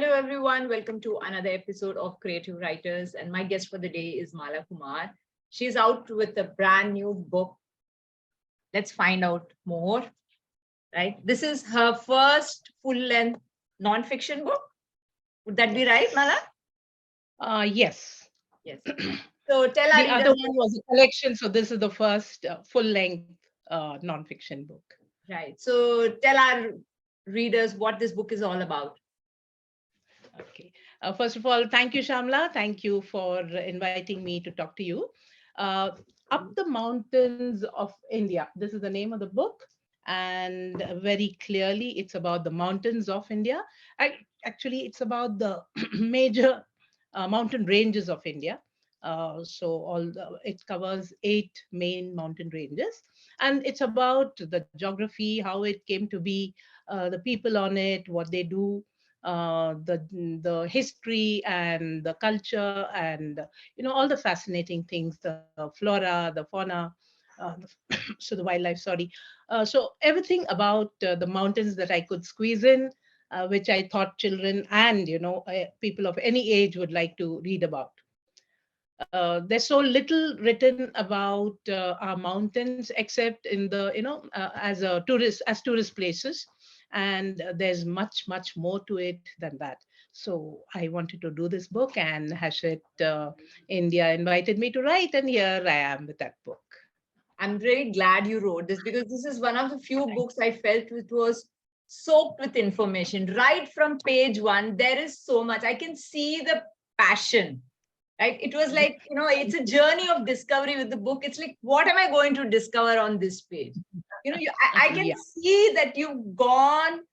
Hello, everyone. Welcome to another episode of Creative Writers. And my guest for the day is Mala Kumar. She's out with a brand new book. Let's find out more, right? This is her first full length non-fiction book. Would that be right, Mala? Yes. Yes. So tell our The other readers, one was a collection. So this is the first full-length nonfiction book. right? So tell our readers what this book is all about. Okay. First of all, thank you, Shamla. Thank you for inviting me to talk to you. Uh, Up the Mountains of India. This is the name of the book. And very clearly, it's about the mountains of India. Actually, it's about the major mountain ranges of India. It covers 8 main mountain ranges, and it's about the geography, how it came to be, the people on it, what they do, the history and the culture, and all the fascinating things, the flora, the fauna, so the wildlife. Sorry, so everything about the mountains that I could squeeze in, which I thought children and people of any age would like to read about. There's so little written about our mountains, except in the as tourist places, and there's much more to it than that. So I wanted to do this book, and Hachette India invited me to write, and here I am with that book. I'm very glad you wrote this because this is one of the few Thank books I felt which was soaked with information. Right from page one, there is so much. I can see the passion, right? It was like, it's a journey of discovery with the book. It's like, what am I going to discover on this page? I can Yeah. see that you've gone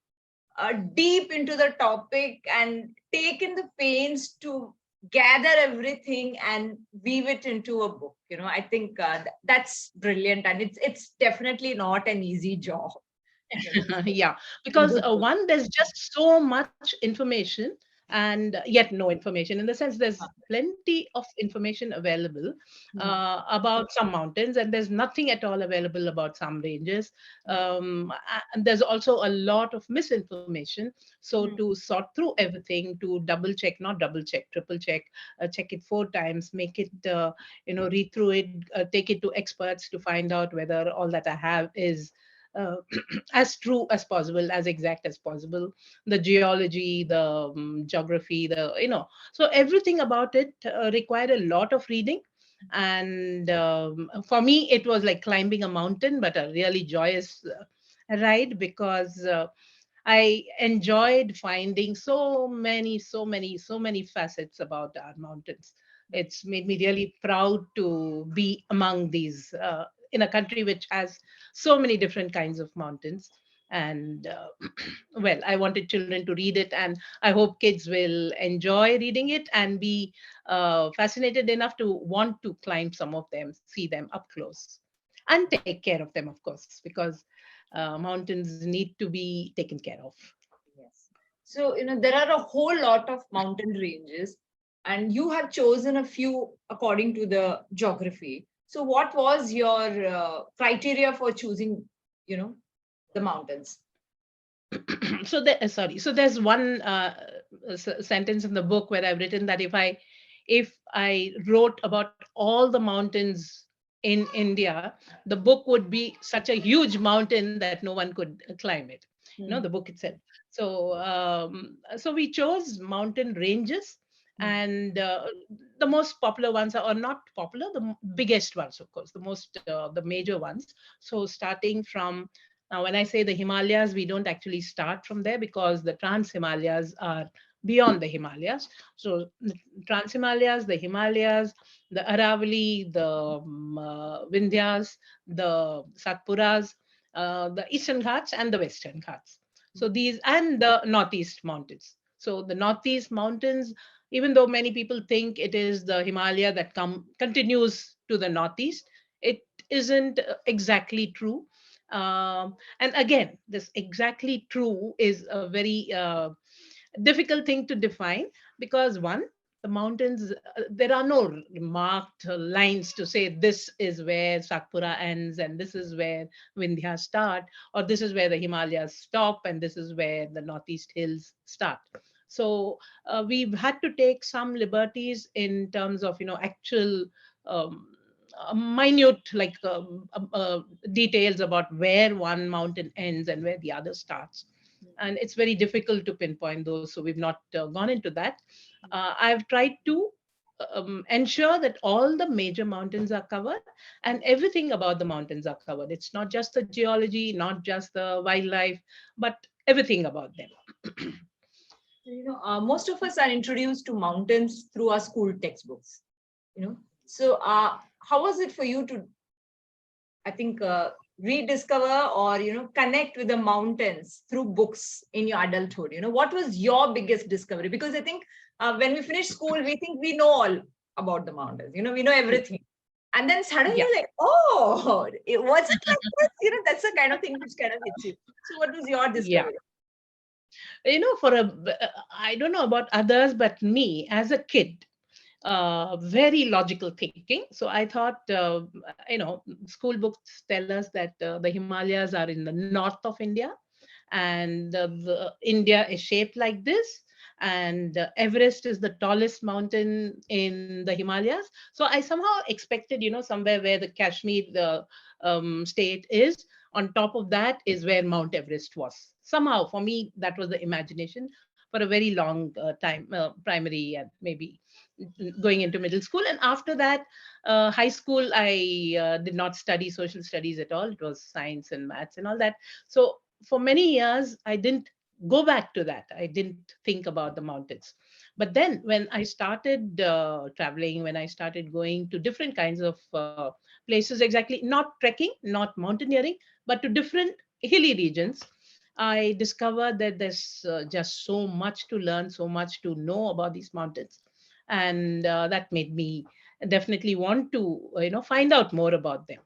deep into the topic and taken the pains to gather everything and weave it into a book. I think that's brilliant, and it's definitely not an easy job. Yeah, because one, there's just so much information, and yet no information, in the sense there's plenty of information available Mhm. about some mountains, and there's nothing at all available about some ranges. And there's also a lot of misinformation. So Mhm. to sort through everything, to double check, not double check, triple check, check it 4 times, make it read through it, take it to experts to find out whether all that I have is uh, as true as possible, as exact as possible. The geology, the geography, so everything about it required a lot of reading. And for me, it was like climbing a mountain, but a really joyous ride, because I enjoyed finding so many facets about our mountains. It's made me really proud to be among these, in a country which has so many different kinds of mountains. And well, I wanted children to read it, and I hope kids will enjoy reading it and be fascinated enough to want to climb some of them, see them up close, and take care of them, of course, because mountains need to be taken care of. Yes. So, there are a whole lot of mountain ranges, and you have chosen a few according to the geography. So, what was your criteria for choosing, you know, the mountains? So there's one sentence in the book where I've written that if I wrote about all the mountains in India, the book would be such a huge mountain that no one could climb it. The Hmm. book itself. So we chose mountain ranges, Hmm. and the most popular ones are, or not popular, the biggest ones, of course, the major ones. So starting from, now, when I say the Himalayas, we don't actually start from there, because the Trans Himalayas are beyond the Himalayas. So, the Trans Himalayas, the Himalayas, the Aravalli, the Vindhyas, the Satpuras, the Eastern Ghats, and the Western Ghats. So, these, and the Northeast Mountains. So, the Northeast Mountains, even though many people think it is the Himalaya that continues to the Northeast, it isn't exactly true. And again, this exactly true is a very difficult thing to define, because one, the mountains, there are no marked lines to say this is where Satpura ends and this is where Vindhya start, or this is where the Himalayas stop and this is where the Northeast hills start. So we've had to take some liberties in terms of, actual um, minute, like details about where one mountain ends and where the other starts. And it's very difficult to pinpoint those, so we've not gone into that. I've tried to ensure that all the major mountains are covered and everything about the mountains are covered. It's not just the geology, not just the wildlife, but everything about them. Most of us are introduced to mountains through our school textbooks. So how was it for you to, I think, rediscover or connect with the mountains through books in your adulthood? What was your biggest discovery? Because I think when we finish school, we think we know all about the mountains. We know everything, and then suddenly, Yeah. like, oh, it wasn't like this. That's the kind of thing which kind of hits you. So, what was your Yeah. discovery? I don't know about others, but me as a kid, very logical thinking. So I thought, school books tell us that the Himalayas are in the north of India, and India is shaped like this. And Everest is the tallest mountain in the Himalayas. So I somehow expected, somewhere where the Kashmir, the state is, on top of that is where Mount Everest was. Somehow, for me, that was the imagination for a very long time, primary and maybe going into middle school. And after that, high school, I did not study social studies at all. It was science and maths and all that. So for many years, I didn't go back to that. I didn't think about the mountains. But then when I started traveling, when I started going to different kinds of places, exactly not trekking, not mountaineering, but to different hilly regions, I discovered that there's just so much to learn, so much to know about these mountains. And that made me definitely want to, find out more about them.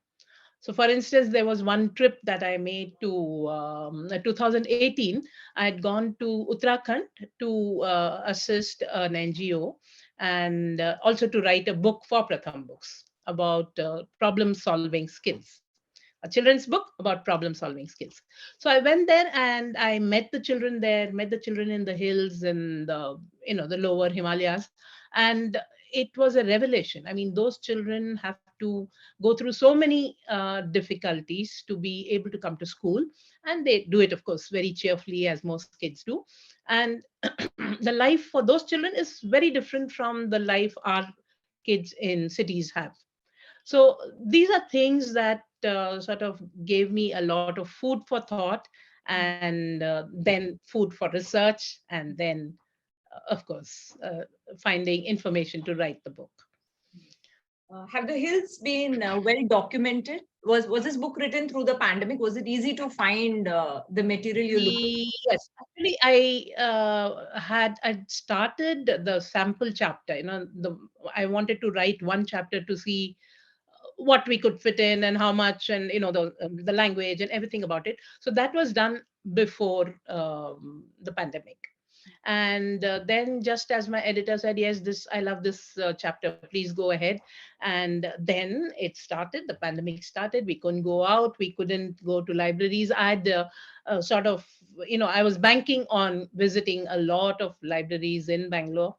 So, for instance, there was one trip that I made to 2018. I had gone to Uttarakhand to assist an NGO and also to write a book for Pratham Books about problem solving skills, a children's book about problem solving skills. So I went there and I met the children there, met the children in the hills and the lower Himalayas, and it was a revelation. I mean, those children have to go through so many difficulties to be able to come to school, and they do it, of course, very cheerfully, as most kids do. And the life for those children is very different from the life our kids in cities have. So these are things that sort of gave me a lot of food for thought, and then food for research, and then, of course, finding information to write the book. Have the hills been well documented? Was this book written through the pandemic? Was it easy to find the material you're looking Yes, actually, I started the sample chapter. I wanted to write one chapter to see what we could fit in and how much, and the language and everything about it. So that was done before the pandemic. And then, just as my editor said, yes, this, I love this chapter, please go ahead. And then it started, the pandemic started, we couldn't go out, we couldn't go to libraries. I had sort of, I was banking on visiting a lot of libraries in Bangalore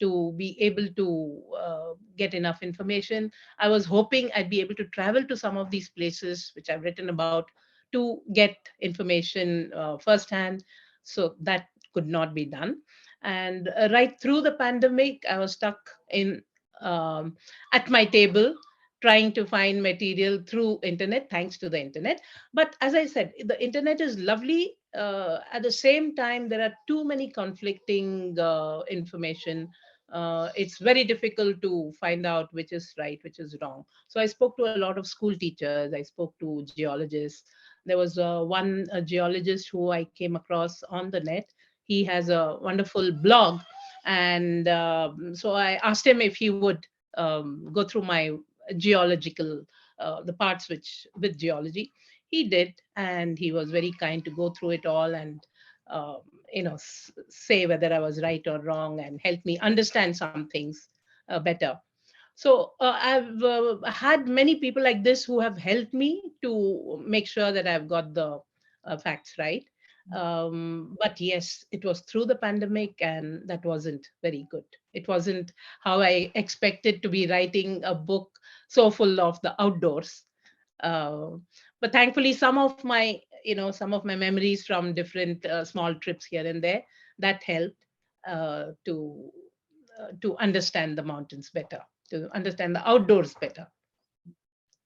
to be able to get enough information. I was hoping I'd be able to travel to some of these places which I've written about to get information firsthand. So that could not be done. And right through the pandemic, I was stuck in um, at my table trying to find material through internet, thanks to the internet. But as I said, the internet is lovely. At the same time, there are too many conflicting information. It's very difficult to find out which is right, which is wrong. So I spoke to a lot of school teachers. I spoke to geologists. There was one geologist who I came across on the net. He has a wonderful blog, and so I asked him if he would go through my geological the parts which with geology. He did, and he was very kind to go through it all and um, say whether I was right or wrong and help me understand some things better. So I've had many people like this who have helped me to make sure that I've got the facts right. But yes, it was through the pandemic, and that wasn't very good. It wasn't how I expected to be writing a book so full of the outdoors. Uh, but thankfully, some of my memories from different small trips here and there, that helped uh, to to understand the mountains better, to understand the outdoors better.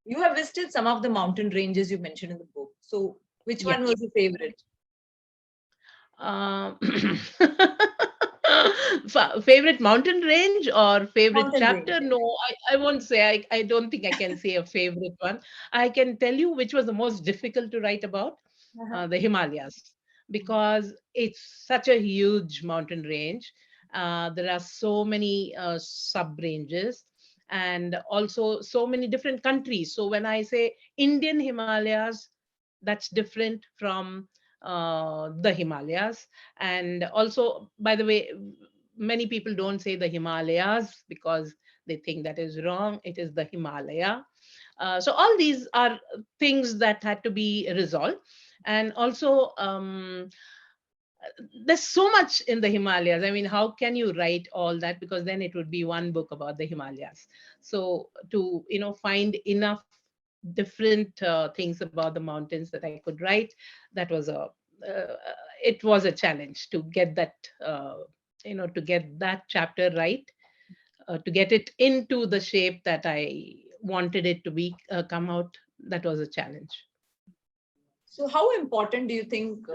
You have visited some of the mountain ranges you mentioned in the book. So, which Yeah. one was your favorite? Um, Favorite mountain range or favorite Mountain range. chapter? No, I won't say. I don't think I can say a favorite one. I can tell you which was the most difficult to write about, Uh-huh. the Himalayas, because it's such a huge mountain range. There are so many sub ranges and also so many different countries. So when I say Indian Himalayas, that's different from the Himalayas. And also, by the way, many people don't say the Himalayas because they think that is wrong. It is the Himalaya. So all these are things that had to be resolved. And also, there's so much in the Himalayas. I mean, how can you write all that? Because then it would be one book about the Himalayas. So to find enough different things about the mountains that I could write, that was it was a challenge to get that to get that chapter right, to get it into the shape that I wanted it to be come out. That was a challenge. So, how important do you think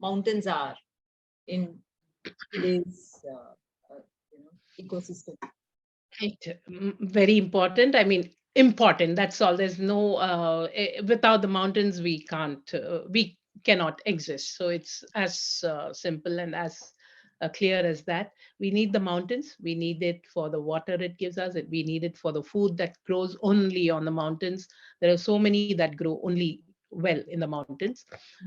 mountains are in today's ecosystem? Right. Very important. I mean, important. That's all. There's no without the mountains, we cannot exist. So it's as simple and as clear as that. We need the mountains. We need it for the water it gives us. We need it for the food that grows only on the mountains. There are so many that grow only well in the mountains.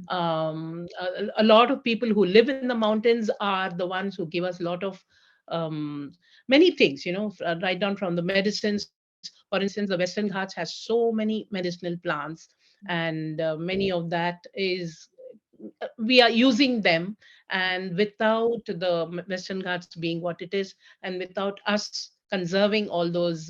A lot of people who live in the mountains are the ones who give us a lot of um, many things, right down from the medicines. For instance, the Western Ghats has so many medicinal plants, and many of that is we are using them. And without the Western Ghats being what it is, and without us conserving all those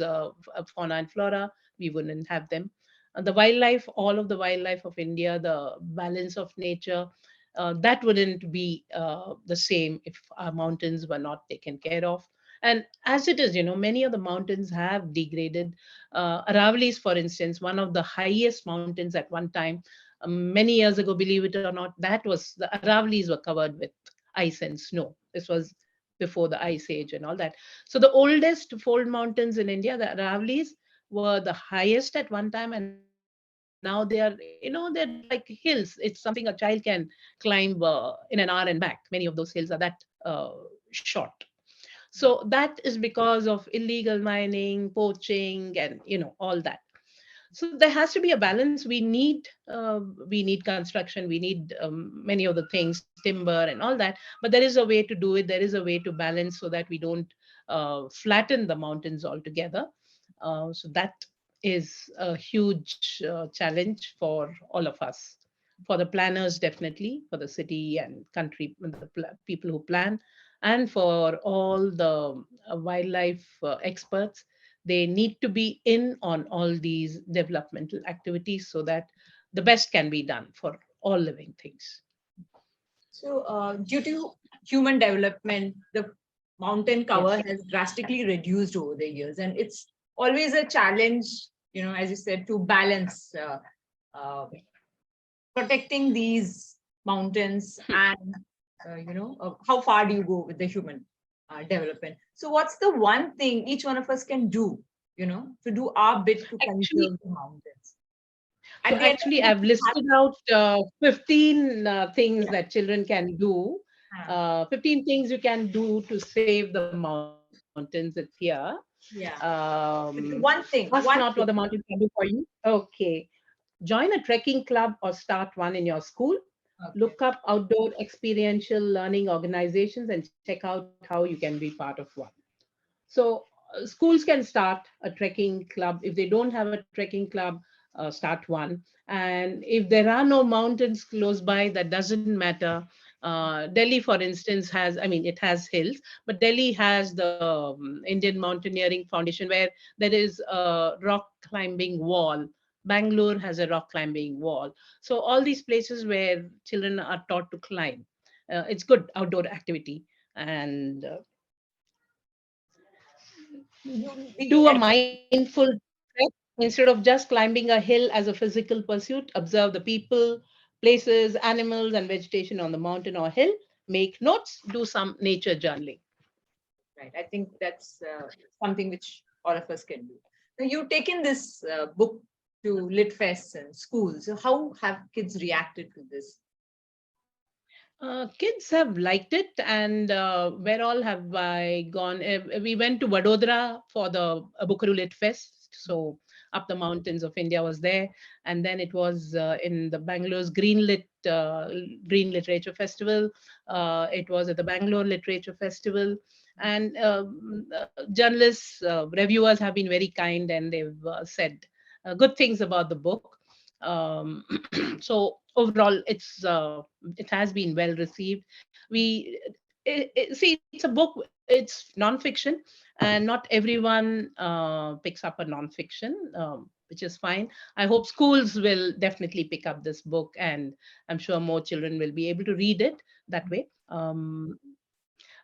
fauna and flora, we wouldn't have them. The wildlife, all of the wildlife of India, the balance of nature, that wouldn't be the same if our mountains were not taken care of. And as it is, many of the mountains have degraded. Aravallis, for instance, one of the highest mountains at one time, many years ago, believe it or not, that was the Aravallis were covered with ice and snow. This was before the ice age and all that. So the oldest fold mountains in India, the Aravallis, were the highest at one time, and now they're like hills. It's something a child can climb in an hour and back. Many of those hills are that short. So that is because of illegal mining, poaching, and all that. So there has to be a balance. We need construction, we need many of the things, timber and all that, but there is a way to do it. There is a way to balance so that we don't flatten the mountains altogether. So that is a huge challenge for all of us, for the planners, definitely, for the city and country, the people who plan, and for all the wildlife experts. They need to be in on all these developmental activities so that the best can be done for all living things. So, due to human development, the mountain Yes. cover has drastically reduced over the years, and it's always a challenge, as you said, to balance uh, protecting these mountains and how far do you go with the human development. So, what's the one thing each one of us can do, to do our bit to Actually, conserve the mountains? so At the end of actually, the day, I've listed out 15 things that children can do. yeah, 15 things you can do to save the mountains. It's here. yeah. Ask One not thing, what the one mountain thing. can do for you. Okay. Join a trekking club or start one in your school. Okay. Look up outdoor experiential learning organizations and check out how you can be part of one. So schools can start a trekking club. If they don't have a trekking club, start one. And if there are no mountains close by, that doesn't matter. Delhi, for instance, has, I mean, it has hills, but Delhi has the Indian Mountaineering Foundation, where there is a rock climbing wall. Bangalore has a rock climbing wall. So all these places where children are taught to climb, it's good outdoor activity. And do a mindful trek instead of just climbing a hill as a physical pursuit. Observe the people, places, animals, and vegetation on the mountain or hill. Make notes, do some nature journaling. Right. I think that's something which all of us can do. Now, you've taken this book to Lit Fests and schools. So how have kids reacted to this? Kids have liked it, and where all have I gone? We went to Vadodara for the Bukaru Lit Fest. So up the mountains of India was there, and then it was in the Bangalore's Green Literature Festival. It was at the Bangalore Literature Festival, and journalists, reviewers have been very kind, and they've said good things about the book. Um, so overall, it has been well received. See, it's a book, it's nonfiction, and not everyone picks up a nonfiction, which is fine. I hope schools will definitely pick up this book, and I'm sure more children will be able to read it that way.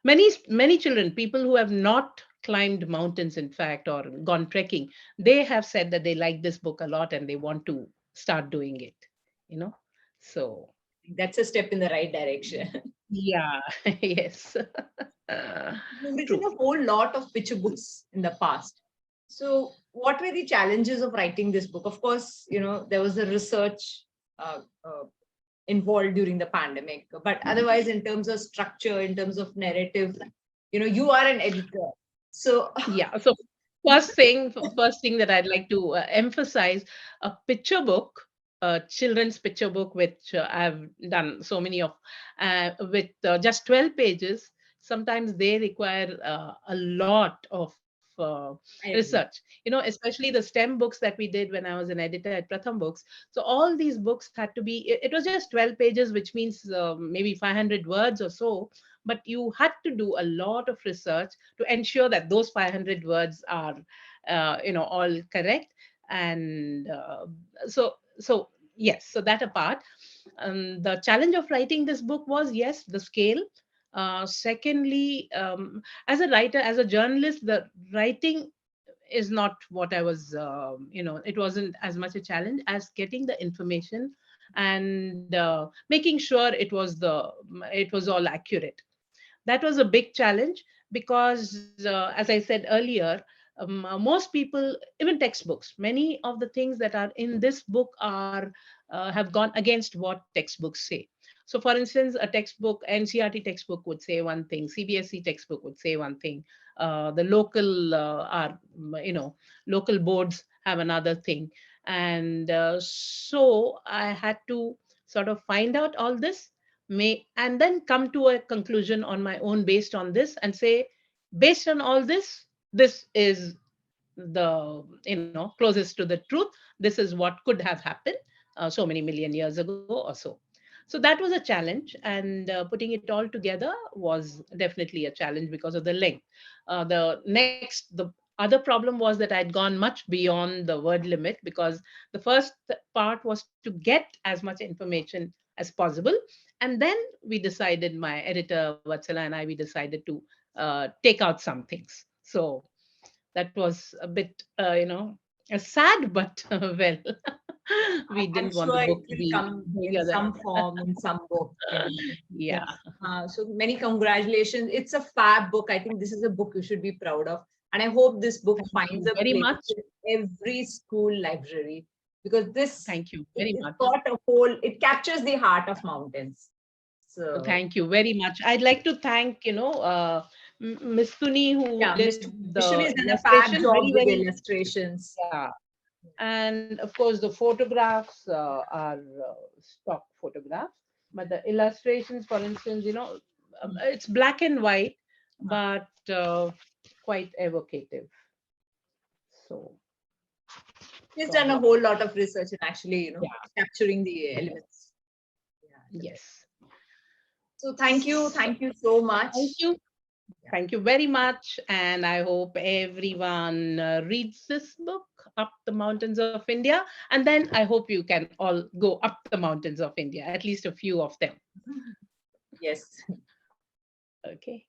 Many children, people who have not climbed mountains, in fact, or gone trekking, they have said that they like this book a lot and they want to start doing it, you know. So That's a step in the right direction. yeah. Yes. Uh, You've written True. a whole lot of picture books in the past. So, what were the challenges of writing this book? Of course, there was the research involved during the pandemic, but otherwise, in terms of structure, in terms of narrative, you are an editor. So, Yeah. So first thing that I'd like to emphasize, a picture book, a children's picture book, which I've done so many of, with just 12 pages. Sometimes they require a lot of I agree. research. Especially the STEM books that we did when I was an editor at Pratham Books. So all these books had to be. It was just 12 pages, which means maybe 500 words or so. But you had to do a lot of research to ensure that those 500 words are all correct. And so yes, so that apart, the challenge of writing this book was, yes, the scale. Secondly, as a writer, as a journalist, the writing is not what I was, it wasn't as much a challenge as getting the information and making sure it was all accurate. That was a big challenge because, as I said earlier, most people, even textbooks, many of the things that are in this book are have gone against what textbooks say. So for instance, a textbook, NCRT textbook, would say one thing, CBSE textbook would say one thing, the local are local boards have another thing. And so I had to sort of find out all this, may and then come to a conclusion on my own based on this, and say, based on all this, this is the closest to the truth. This is what could have happened so many million years ago or so. So that was a challenge, and putting it all together was definitely a challenge because of the length. The other problem was that I'd gone much beyond the word limit, because the first part was to get as much information as possible, and then we decided, my editor Vatsala and I, we decided to take out some things. So that was a bit, sad, but well, we I'm didn't want the sure book it to will be come in bigger than. some form, in some book. Yeah. Yes. So many congratulations. It's a fab book. I think this is a book you should be proud of. And I hope this book Thank finds you a very place much. in every school library, because Thank you very it's much. got a whole, it captures the heart of mountains. So, Thank you very much. I'd like to thank, Miss Tuni, who yeah, did Mr. Vishnu the has done a fab illustration. job Very, with very, illustrations. yeah. And of course, the photographs are stock photographs, but the illustrations, for instance, it's black and white, but quite evocative. So She's done a whole lot of research in actually, Yeah. capturing the elements. Yeah. Yes. So thank you so much. Thank you. Thank you very much. And I hope everyone reads this book, Up the Mountains of India. And then I hope you can all go up the mountains of India, at least a few of them. Yes. Okay.